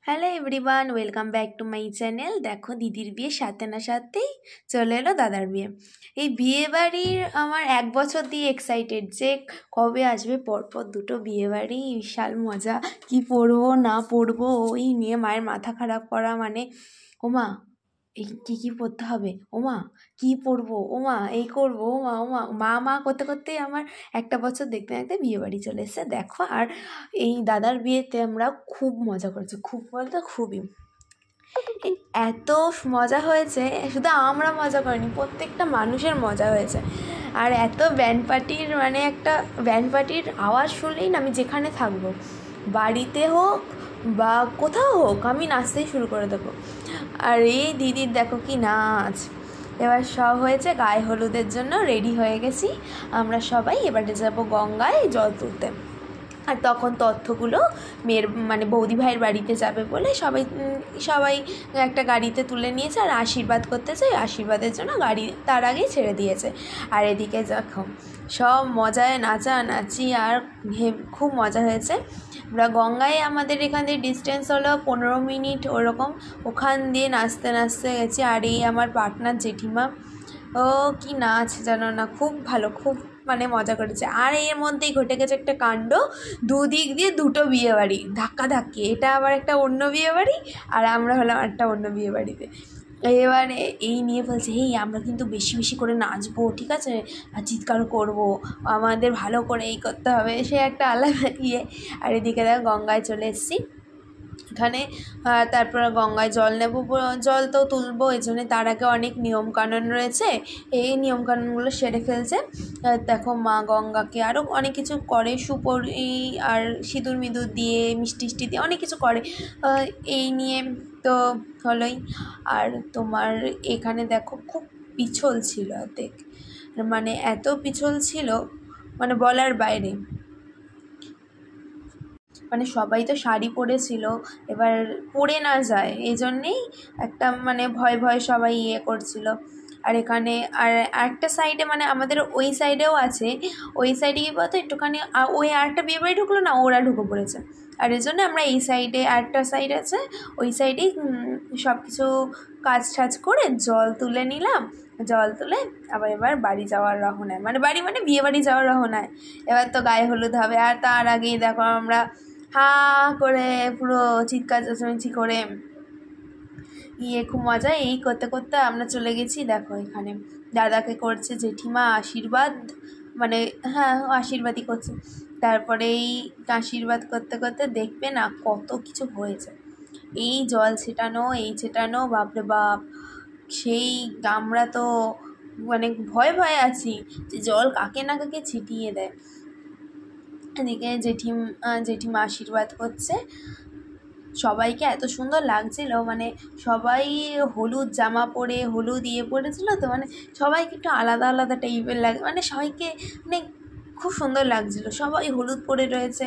Hello everyone, welcome back to my channel. দেখো দিদির বিয়ে সাথে না সাথেই চলে এলো দাদার বিয়ে। এই বিয়ে বাড়ির আমার 1 বছর দিয়ে এক্সাইটেড যে কবে আসবে পরপর দুটো বিয়ে বাড়ি, বিশাল মজা। কি পরবো না পরবো ওই নিয়ে মায়ের মাথা খারাপ করা, মানে ওমা এই কী পরতে হবে, ওমা কী পরবো, ওমা এই করবো, ওমা ওমা মা মা করতে করতেই আমার 1 বছর দেখতে দেখতে বিয়ে বাড়ি চলে এসেছে দেখো। আর এই দাদার বিয়েতে আমরা খুব মজা করেছি, খুব বলতে খুবই, এত মজা হয়েছে। শুধু আমরা মজা করিনি, প্রত্যেকটা মানুষের মজা হয়েছে। আর এত ব্যান্ড পার্টির, মানে একটা ব্যান্ড পার্টির আওয়াজ শুনলেই না আমি যেখানে থাকবো, বাড়িতে হোক বা কোথাও হোক, আমি নাচতেই শুরু করে দেবো। আর এই দিদির দেখো কি নাচ। এবার সব হয়েছে, গায়ে হলুদের জন্য রেডি হয়ে গেছি আমরা সবাই। এবারে যাবো গঙ্গায় জল তুলতে। আর তখন তথ্যগুলো মেয়ের মানে বৌদি ভাইয়ের বাড়িতে যাবে বলে সবাই একটা গাড়িতে তুলে নিয়েছে আর আশীর্বাদ করতে চাই, আশীর্বাদের জন্য গাড়ি তার আগেই ছেড়ে দিয়েছে। আর এদিকে দেখো সব মজায় নাচানাচি, আর খুব মজা হয়েছে। আমরা গঙ্গায়, আমাদের এখান থেকে ডিস্টেন্স হলো 15 মিনিট ওরকম, ওখান দিয়ে নাচতে নাচতে গেছি। আর এই আমার পার্টনার জেঠিমা, ও কি নাচ জানো না, খুব ভালো, খুব মানে মজা করেছে। আর এর মধ্যেই ঘটে গেছে একটা কাণ্ড, দুদিক দিয়ে দুটো বিয়ে বাড়ি ধাক্কাধাক্কি, এটা আবার একটা অন্য বিয়ে বাড়ি আর আমরা হলাম একটা অন্য বিয়ে বাড়িতে। এবারে এই নিয়ে বলছে, এই আমরা কিন্তু বেশি বেশি করে নাচবো, ঠিক আছে, আর চিৎকার করবো, আমাদের ভালো করে এই করতে হবে, সে একটা আলাদা ইয়ে। আর এদিকে দেখ গঙ্গায় চলে এসেছি এখানে। তারপর গঙ্গায় জল নেব, জল তো তুলবো, এই জন্যে তার আগে অনেক নিয়মকানুন রয়েছে, এই নিয়মকানুনগুলো সেরে ফেলছে। দেখো মা গঙ্গাকে আরও অনেক কিছু করে, সুপরি আর সিঁদুর মিঁদুর দিয়ে মিষ্টি দিয়ে অনেক কিছু করে, এই নিয়ে তো হলোই। আর তোমার এখানে দেখো খুব পিছল ছিল, দেখ মানে এত পিছল ছিল মানে বলার বাইরে। মানে সবাই তো শাড়ি পরেছিল, এবার পরে না যায় এই জন্যেই একটা মানে ভয় ভয় সবাই ইয়ে করছিল। আর এখানে আর একটা সাইডে, মানে আমাদের ওই সাইডেও আছে, ওই সাইডে কী বলতো একটুখানি ওই আরেকটা বিয়ে বাড়ি ঢুকলো না, ওরা ঢুকে পড়েছে। আর এই জন্য আমরা এই সাইডে, আরেকটা সাইড আছে ওই সাইডেই সব কিছু কাজ টাজ করে জল তুলে নিলাম। জল তুলে এবার বাড়ি যাওয়ার রহনায়, মানে বাড়ি মানে বিয়ে বাড়ি যাওয়ার রহনায়। এবার তো গায়ে হলুদ হবে, আর তার আগেই দেখো আমরা হা করে পুরো চিৎকার চেঁচামেচি করে খুব মজা। এই করতে করতে আমরা চলে গেছি। দেখো এখানে দাদাকে করছে জেঠিমা আশীর্বাদ, মানে হ্যাঁ আশীর্বাদই করছে। তারপরে এই আশীর্বাদ করতে করতে দেখবে না কত কিছু হয়েছে, এই জল ছেটানো, এই ছেটানো, বাপরে বাপ, সেই আমরা তো মানে ভয়ে ভয়ে আছি যে জল কাকে না কাকে ছিটিয়ে দেয়। এদিকে জেঠিমা আশীর্বাদ করছে সবাইকে, এত সুন্দর লাগছিল, মানে সবাই হলুদ জামা পরে হলুদ পরেছিল তো, মানে সবাইকে একটু আলাদা আলাদা টাইপের লাগে, মানে সবাইকে মানে খুব সুন্দর লাগছিল, সবাই হলুদ পরে রয়েছে।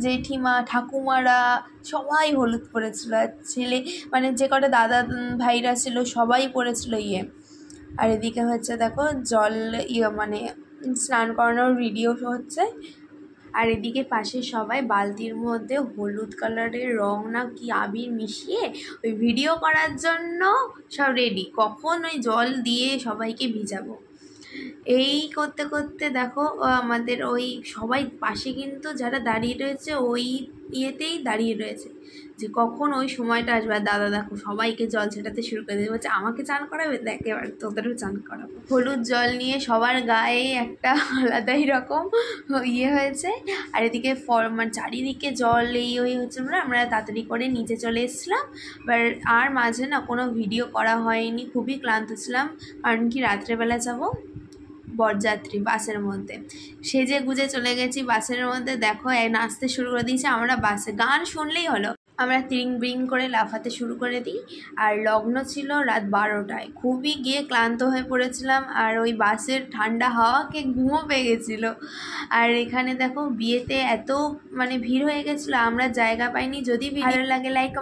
জেঠিমা ঠাকুমারা সবাই হলুদ পরেছিল, আর ছেলে মানে যে কটা দাদা ভাইরা ছিল সবাই পরেছিল আর এদিকে হচ্ছে দেখো জল মানে স্নান করানোর ভিডিও হচ্ছে। আর এদিকে পাশে সবাই বালতির মধ্যে হলুদ কালারের রং না কি আবির মিশিয়ে ওই ভিডিও করার জন্য সব রেডি, কখন ওই জল দিয়ে সবাইকে ভিজাবো। এই করতে করতে দেখো আমাদের ওই সবাই পাশে কিন্তু যারা দাঁড়িয়ে রয়েছে ওই ইয়েতেই দাঁড়িয়ে রয়েছে যে কখন ওই সময়টা আসবে। আর দাদা দেখো সবাইকে জল ছেটাতে শুরু করে দেবে, বলছে আমাকে চান করাবে, দেখ এবার তোদেরও চান করাবো। হলুদ জল নিয়ে সবার গায়ে একটা আলাদাই রকম হয়েছে। আর এদিকে মানে চারিদিকে জল হচ্ছে, আমরা তাড়াতাড়ি করে নিচে চলে এসেছিলাম। এবার আর মাঝে না কোনো ভিডিও করা হয়নি, খুবই ক্লান্ত ছিলাম, কারণ কি রাত্রেবেলা যাবো বরযাত্রী বাসের মধ্যে, সেজে গুজে চলে গেছি বাসের মধ্যে। দেখো নাচতে শুরু করে দিয়েছে, আমরা বাসে গান শুনলেই হলো আমরা তিরিং বিরিং করে লাফাতে শুরু করে দিই। আর লগ্ন ছিল রাত 12টায়, খুবই গিয়ে ক্লান্ত হয়ে পড়েছিলাম, আর ওই বাসের ঠান্ডা হাওয়াকে ঘুমও পেয়ে গেছিলো। আর এখানে দেখো বিয়েতে এত মানে ভিড় হয়ে গেছিলো, আমরা জায়গা পাইনি। যদি ভালো লাগে লাইক কমেন্ট